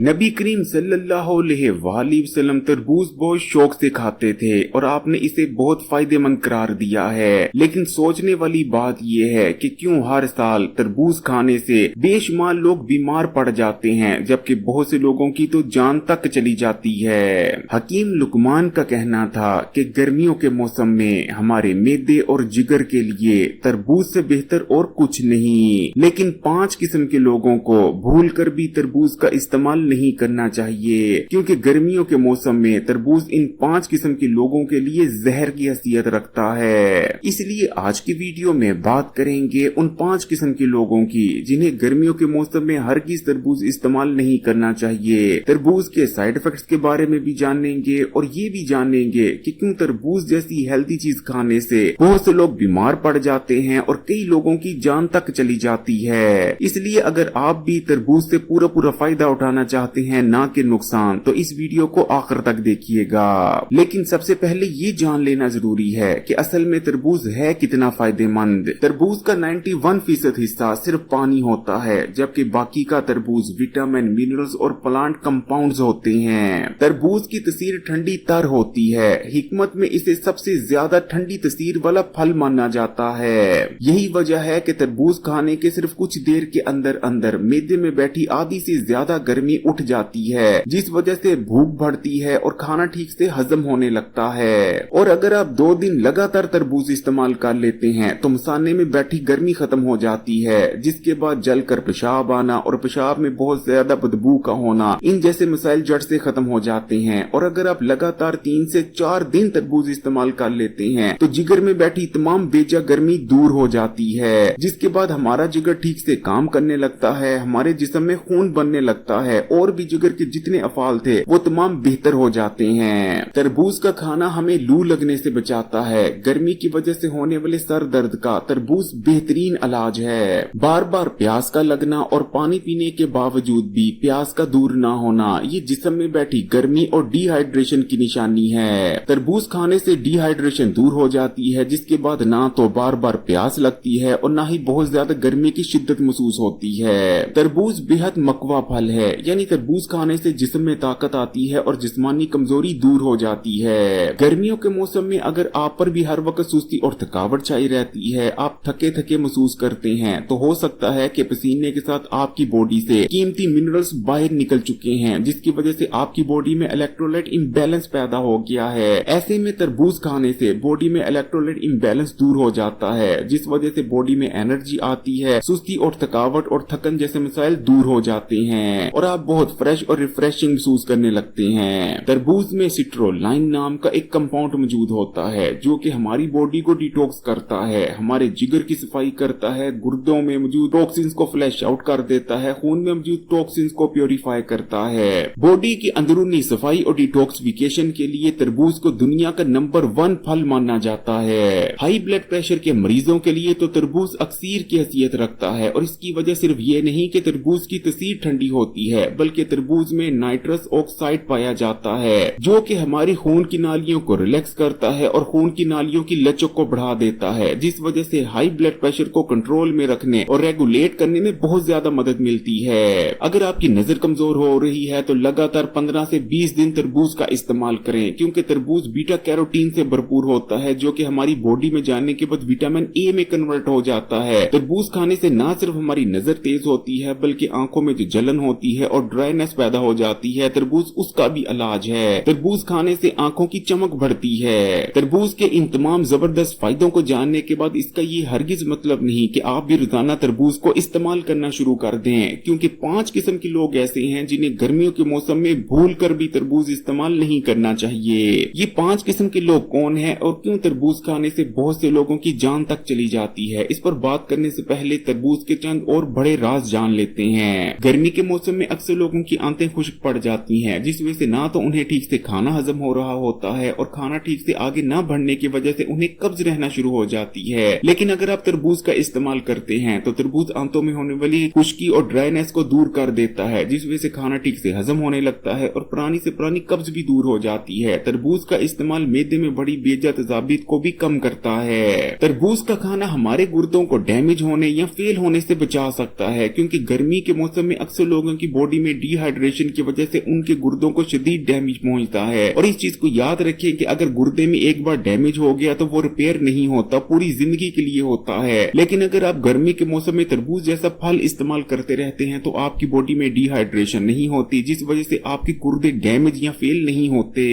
नबी करीम सल्लल्लाहु अलैहि वसल्लम तरबूज बहुत शौक से खाते थे और आपने इसे बहुत फायदेमंद करार दिया है। लेकिन सोचने वाली बात यह है कि क्यों हर साल तरबूज खाने से बेशुमार लोग बीमार पड़ जाते हैं, जबकि बहुत से लोगों की तो जान तक चली जाती है। हकीम लुकमान का कहना था कि गर्मियों के मौसम में हमारे मैदे और जिगर के लिए तरबूज से बेहतर और कुछ नहीं। लेकिन 5 किस्म के लोगों को भूलकर भी तरबूज का इस्तेमाल नहीं करना चाहिए, क्योंकि गर्मियों के मौसम में तरबूज इन 5 किस्म के लोगों के लिए जहर की हैसियत रखता है। इसलिए आज की वीडियो में बात करेंगे उन 5 किस्म के लोगों की जिन्हें गर्मियों के मौसम में हरगिज़ तरबूज इस्तेमाल नहीं करना चाहिए। तरबूज के साइड इफेक्ट्स के बारे में भी जानेंगे और ये भी जानेंगे कि क्यों तरबूज जैसी हेल्दी चीज खाने से बहुत से लोग बीमार पड़ जाते हैं और कई लोगों की जान तक चली जाती है। इसलिए अगर आप भी तरबूज से पूरा फायदा उठाना चाहते हैं, ना कि नुकसान, तो इस वीडियो को आखिर तक देखिएगा। लेकिन सबसे पहले ये जान लेना जरूरी है कि असल में तरबूज है कितना फायदेमंद। तरबूज का 91% हिस्सा सिर्फ पानी होता है, जबकि बाकी का तरबूज विटामिन, मिनरल्स और प्लांट कंपाउंड्स होते हैं। तरबूज की तसीर ठंडी तर होती है। हिकमत में इसे सबसे ज्यादा ठंडी तसीर वाला फल माना जाता है। यही वजह है कि तरबूज खाने के सिर्फ कुछ देर के अंदर अंदर मैदे में बैठी आधी से ज्यादा गर्मी उठ जाती है, जिस वजह से भूख बढ़ती है और खाना ठीक से हजम होने लगता है। और अगर आप 2 दिन लगातार तरबूज इस्तेमाल कर लेते हैं तो मसाने में बैठी गर्मी खत्म हो जाती है, जिसके बाद जलकर पेशाब आना और पेशाब में बहुत ज्यादा बदबू का होना, इन जैसे मसाइल जड़ से खत्म हो जाते हैं। और अगर आप लगातार 3 से 4 दिन तरबूज इस्तेमाल कर लेते हैं तो जिगर में बैठी तमाम बेजा गर्मी दूर हो जाती है, जिसके बाद हमारा जिगर ठीक से काम करने लगता है, हमारे जिस्म में खून बनने लगता है और भी जिगर के जितने अफाल थे वो तमाम बेहतर हो जाते हैं। तरबूज का खाना हमें लू लगने से बचाता है। गर्मी की वजह से होने वाले सर दर्द का तरबूज बेहतरीन इलाज है। बार बार प्यास का लगना और पानी पीने के बावजूद भी प्यास का दूर ना होना, ये जिस्म में बैठी गर्मी और डिहाइड्रेशन की निशानी है। तरबूज खाने से डिहाइड्रेशन दूर हो जाती है, जिसके बाद ना तो बार बार प्यास लगती है और ना ही बहुत ज्यादा गर्मी की शिद्दत महसूस होती है। तरबूज बेहद मकवा फल है, यानी तरबूज खाने से जिस्म में ताकत आती है और जिस्मानी कमजोरी दूर हो जाती है। गर्मियों के मौसम में अगर आप पर भी हर वक्त सुस्ती और थकावट छाई रहती है, आप थके थके महसूस करते हैं, तो हो सकता है कि पसीने के साथ आपकी बॉडी से कीमती मिनरल्स बाहर निकल चुके हैं, जिसकी वजह से आपकी बॉडी में इलेक्ट्रोलाइट इम्बैलेंस पैदा हो गया है। ऐसे में तरबूज खाने से बॉडी में इलेक्ट्रोलाइट इम्बैलेंस दूर हो जाता है, जिस वजह से बॉडी में एनर्जी आती है, सुस्ती और थकावट और थकन जैसे मसाइल दूर हो जाते हैं और आप बहुत फ्रेश और रिफ्रेशिंग महसूस करने लगते हैं। तरबूज में सिट्रोलाइन नाम का एक कंपाउंड मौजूद होता है जो कि हमारी बॉडी को डिटॉक्स करता है, हमारे जिगर की सफाई करता है, गुर्दों में मौजूद टॉक्सिन्स को फ्लैश आउट कर देता है, खून में मौजूद टॉक्सिन्स को प्योरीफाई करता है। बॉडी की अंदरूनी सफाई और डिटॉक्सिफिकेशन के लिए तरबूज को दुनिया का नंबर 1 फल माना जाता है। हाई ब्लड प्रेशर के मरीजों के लिए तो तरबूज अक्सीर की हैसियत रखता है और इसकी वजह सिर्फ ये नहीं कि तरबूज की तसीर ठंडी होती है, बल्कि तरबूज में नाइट्रस ऑक्साइड पाया जाता है जो कि हमारी खून की नालियों को रिलैक्स करता है और खून की नालियों की लचक को बढ़ा देता है, जिस वजह से हाई ब्लड प्रेशर को कंट्रोल में रखने और रेगुलेट करने में बहुत ज्यादा मदद मिलती है। अगर आपकी नजर कमजोर हो रही है तो लगातार 15 से 20 दिन तरबूज का इस्तेमाल करें, क्योंकि तरबूज बीटा कैरोटीन से भरपूर होता है जो कि हमारी बॉडी में जाने के बाद विटामिन ए में कन्वर्ट हो जाता है। तरबूज खाने से न सिर्फ हमारी नजर तेज होती है, बल्कि आंखों में जो जलन होती है और ड्राइनेस पैदा हो जाती है, तरबूज उसका भी इलाज है। तरबूज खाने से आंखों की चमक बढ़ती है। तरबूज के इन तमाम जबरदस्त फायदों को जानने के बाद इसका ये हरगिज मतलब नहीं कि आप भी रोजाना तरबूज को इस्तेमाल करना शुरू कर दें, क्योंकि 5 किस्म के लोग ऐसे हैं जिन्हें गर्मियों के मौसम में भूल कर भी तरबूज इस्तेमाल नहीं करना चाहिए। ये 5 किस्म के लोग कौन है और क्यों तरबूज खाने से बहुत से लोगों की जान तक चली जाती है, इस पर बात करने से पहले तरबूज के चंद और बड़े राज जान लेते हैं। गर्मी के मौसम में अक्सर लोगों की आंतें खुश्क पड़ जाती हैं, जिस वजह से ना तो उन्हें ठीक से खाना हजम हो रहा होता है और खाना ठीक से आगे ना बढ़ने की वजह से उन्हें कब्ज रहना शुरू हो जाती है। लेकिन अगर आप तरबूज का इस्तेमाल करते हैं तो तरबूज आंतों में होने वाली खुश्की और ड्राइनेस को दूर कर देता है, जिस वजह से खाना ठीक से हजम होने लगता है और पुरानी से पुरानी कब्ज भी दूर हो जाती है। तरबूज का इस्तेमाल मैदे में बड़ी बेजा तेजाबियत को भी कम करता है। तरबूज का खाना हमारे गुर्दों को डैमेज होने या फेल होने से बचा सकता है, क्योंकि गर्मी के मौसम में अक्सर लोगों की बॉडी में में डिहाइड्रेशन की वजह से उनके गुर्दों को शदीद डैमेज पहुंचता है। और इस चीज को याद रखें कि अगर गुर्दे में एक बार डैमेज हो गया तो वो रिपेयर नहीं होता, पूरी जिंदगी के लिए होता है। लेकिन अगर आप गर्मी के मौसम में तरबूज जैसा फल इस्तेमाल करते रहते हैं तो आपकी बॉडी में डिहाइड्रेशन नहीं होती, जिस वजह से आपके गुर्दे डैमेज या फेल नहीं होते।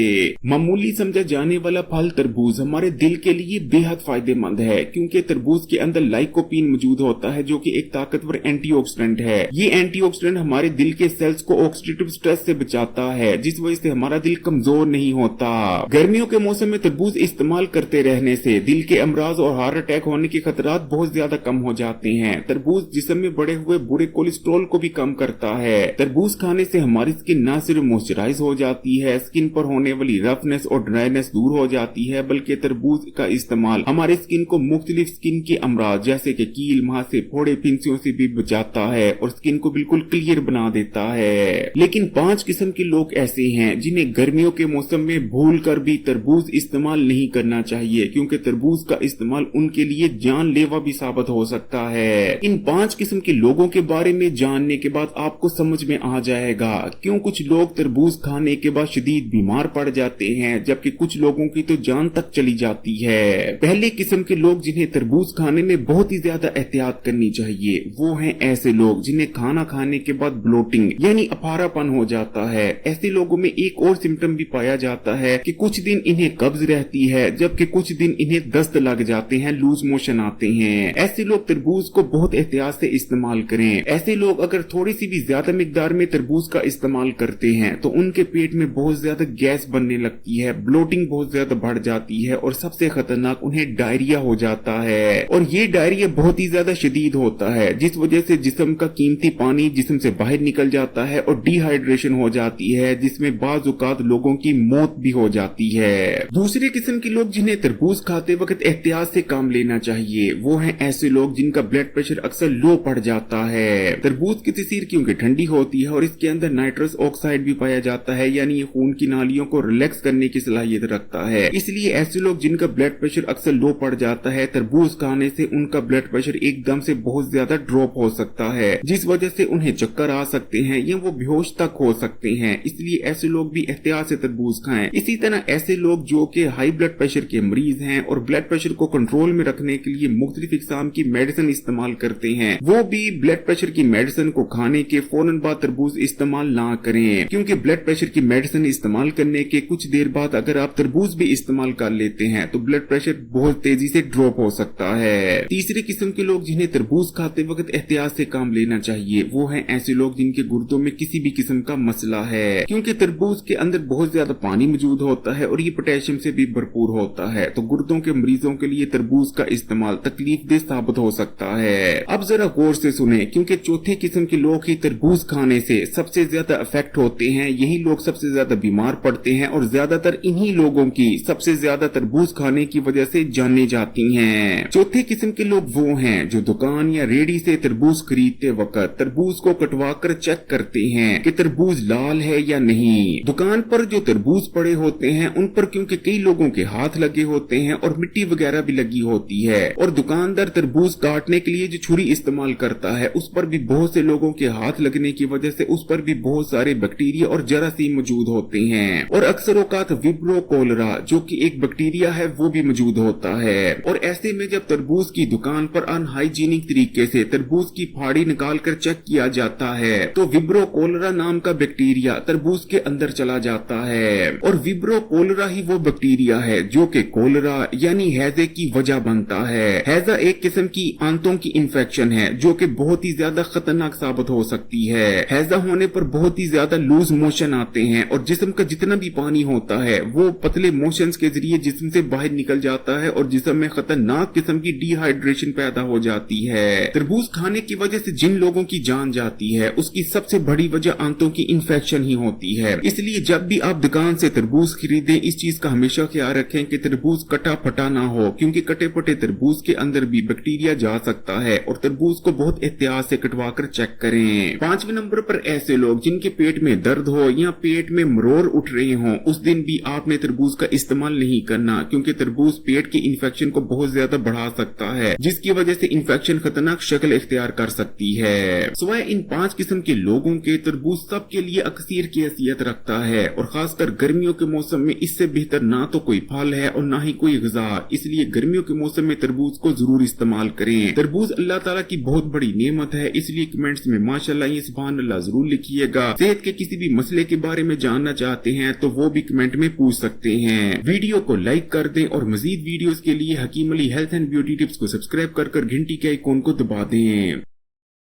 मामूली समझा जाने वाला फल तरबूज हमारे दिल के लिए बेहद फायदेमंद है, क्योंकि तरबूज के अंदर लाइकोपीन मौजूद होता है जो कि एक ताकतवर एंटीऑक्सीडेंट है। ये एंटीऑक्सीडेंट हमारे दिल के सेल्स को ऑक्सीडेटिव स्ट्रेस से बचाता है, जिस वजह से हमारा दिल कमजोर नहीं होता। गर्मियों के मौसम में तरबूज इस्तेमाल करते रहने से दिल के अमराज और हार्ट अटैक होने के खतरात बहुत ज्यादा कम हो जाते हैं। तरबूज जिस्म में बढ़े हुए बुरे कोलेस्ट्रॉल को भी कम करता है। तरबूज खाने से हमारी स्किन न सिर्फ मॉइस्चराइज हो जाती है, स्किन पर होने वाली रफनेस और ड्राइनेस दूर हो जाती है, बल्कि तरबूज का इस्तेमाल हमारे स्किन को मुख्तलिफ स्किन के अमराज जैसे कि कील, मुहासे, फोड़े, फिंसियों से भी बचाता है और स्किन को बिल्कुल क्लियर बना देता है। लेकिन 5 किस्म के लोग ऐसे हैं जिन्हें गर्मियों के मौसम में भूल कर भी तरबूज इस्तेमाल नहीं करना चाहिए, क्योंकि तरबूज का इस्तेमाल उनके लिए जानलेवा भी साबित हो सकता है। इन 5 किस्म के लोगों के बारे में जानने के बाद आपको समझ में आ जाएगा क्यों कुछ लोग तरबूज खाने के बाद शदीद बीमार पड़ जाते हैं, जबकि कुछ लोगों की तो जान तक चली जाती है। पहले किस्म के लोग जिन्हें तरबूज खाने में बहुत ही ज्यादा एहतियात करनी चाहिए, वो हैं ऐसे लोग जिन्हें खाना खाने के बाद ब्लोटिंग यानी अफारापन हो जाता है। ऐसे लोगों में एक और सिम्टम भी पाया जाता है कि कुछ दिन इन्हें कब्ज रहती है, जबकि कुछ दिन इन्हें दस्त लग जाते हैं, लूज मोशन आते हैं। ऐसे लोग तरबूज को बहुत एहतियात से इस्तेमाल करें। ऐसे लोग अगर थोड़ी सी भी ज्यादा मिकदार में तरबूज का इस्तेमाल करते हैं तो उनके पेट में बहुत ज्यादा गैस बनने लगती है, ब्लोटिंग बहुत ज्यादा बढ़ जाती है और सबसे खतरनाक उन्हें डायरिया हो जाता है। और ये डायरिया बहुत ही ज्यादा शदीद होता है, जिस वजह से जिस्म का कीमती पानी जिस्म से बाहर निकल जाता है और डिहाइड्रेशन हो जाती है, जिसमें बाज़ औक़ात लोगों की मौत भी हो जाती है। दूसरे किस्म के लोग जिन्हें तरबूज खाते वक्त एहतियात से काम लेना चाहिए, वो हैं ऐसे लोग जिनका ब्लड प्रेशर अक्सर लो पड़ जाता है। तरबूज की तसीर क्योंकि ठंडी होती है और इसके अंदर नाइट्रस ऑक्साइड भी पाया जाता है, यानी ये खून की नालियों को रिलैक्स करने की सलाहियत रखता है। इसलिए ऐसे लोग जिनका ब्लड प्रेशर अक्सर लो पड़ जाता है, तरबूज खाने से उनका ब्लड प्रेशर एकदम से बहुत ज्यादा ड्रॉप हो सकता है, जिस वजह से उन्हें चक्कर आ सकते हैं या वो बेहोश तक हो सकते हैं। इसलिए ऐसे लोग भी एहतियात से तरबूज खाएं। इसी तरह ऐसे लोग जो कि हाई ब्लड प्रेशर के मरीज हैं और ब्लड प्रेशर को कंट्रोल में रखने के लिए मुख्तलिफ इकसाम की मेडिसिन इस्तेमाल करते हैं, वो भी ब्लड प्रेशर की मेडिसिन को खाने के फौरन बाद तरबूज इस्तेमाल ना करें, क्योंकि ब्लड प्रेशर की मेडिसिन इस्तेमाल करने के कुछ देर बाद अगर आप तरबूज भी इस्तेमाल कर लेते हैं तो ब्लड प्रेशर बहुत तेजी से ड्रॉप हो सकता है। तीसरे किस्म के लोग जिन्हें तरबूज खाते वक्त एहतियात से काम लेना चाहिए, वो हैं ऐसे लोग जिनके गुर्दों में किसी भी किस्म का मसला है, क्योंकि तरबूज के अंदर बहुत ज्यादा पानी मौजूद होता है और ये पोटेशियम से भी भरपूर होता है, तो गुर्दों के मरीजों के लिए तरबूज का इस्तेमाल तकलीफ दे साबित हो सकता है। अब जरा गौर से सुने, क्योंकि चौथे किस्म के लोग ही तरबूज खाने से सबसे ज्यादा अफेक्ट होते हैं, यही लोग सबसे ज्यादा बीमार पड़ते हैं और ज्यादातर इन्हीं लोगों की सबसे ज्यादा तरबूज खाने की वजह से जाने जाती हैं। चौथे किस्म के लोग वो हैं जो दुकान या रेडी से तरबूज खरीदते वक्त तरबूज को कटवा कर चेक करते हैं कि तरबूज लाल है या नहीं। दुकान पर जो तरबूज पड़े होते हैं उन पर क्योंकि कई लोगों के हाथ लगे होते हैं और मिट्टी वगैरह भी लगी होती है, और दुकानदार तरबूज काटने के लिए जो छुरी इस्तेमाल करता है उस पर भी बहुत से लोगों के हाथ लगने की वजह से उस पर भी बहुत सारे बैक्टीरिया और जरासीम मौजूद होते हैं, और अक्सर औकात विब्रो कोलेरा जो कि एक बैक्टीरिया है वो भी मौजूद होता है। और ऐसे में जब तरबूज की दुकान पर अनहाइजीनिक तरीके से तरबूज की फाड़ी निकाल कर चेक किया जाता है तो विब्रो कोलेरा नाम का बैक्टीरिया तरबूज के अंदर चला जाता है, और विब्रो कोलेरा ही वो बैक्टीरिया है जो कि कोलेरा यानी हैजे की वजह बनता है। हैजा एक किस्म की आंतों की इन्फेक्शन है जो कि बहुत ही ज्यादा खतरनाक साबित हो सकती है। हैजा होने पर बहुत ही ज्यादा लूज मोशन आते हैं और जिस्म का जितना भी पानी होता है वो पतले मोशंस के जरिए जिस्म से बाहर निकल जाता है और जिस्म में खतरनाक किस्म की डिहाइड्रेशन पैदा हो जाती है। तरबूज खाने की वजह से जिन लोगों की जान जाती है उसकी सबसे बड़ी वजह आंतों की इन्फेक्शन ही होती है। इसलिए जब भी आप दुकान से तरबूज खरीदें इस चीज का हमेशा ख्याल रखें कि तरबूज कटा फटा ना हो, क्योंकि कटे फटे तरबूज के अंदर भी बैक्टीरिया जा सकता है, और तरबूज को बहुत एहतियात से कटवा कर चेक करें। 5वें नंबर पर ऐसे लोग जिनके पेट में दर्द हो या पेट में मरोड़ उठ रहे हो, उस दिन भी आपने तरबूज का इस्तेमाल नहीं करना, क्योंकि तरबूज पेट की इन्फेक्शन को बहुत ज्यादा बढ़ा सकता है, जिसकी वजह से इन्फेक्शन खतरनाक शक्ल इख्तियार कर सकती है। सिवाय इन 5 किस्म के लोगों लोगों के तरबूज सबके लिए अक्सर की हैसियत रखता है और खासकर गर्मियों के मौसम में इससे बेहतर ना तो कोई फल है और ना ही कोई ग़िज़ा, इसलिए गर्मियों के मौसम में तरबूज को जरूर इस्तेमाल करें। तरबूज अल्लाह ताला की बहुत बड़ी नेमत है, इसलिए कमेंट्स में माशाल्लाह या सुभान अल्लाह जरूर लिखिएगा। सेहत के किसी भी मसले के बारे में जानना चाहते हैं तो वो भी कमेंट में पूछ सकते हैं। वीडियो को लाइक कर दें और मजीद वीडियोस के लिए Hakeem Ali health and beauty tips को सब्सक्राइब कर घंटी के आइकॉन को दबा दें।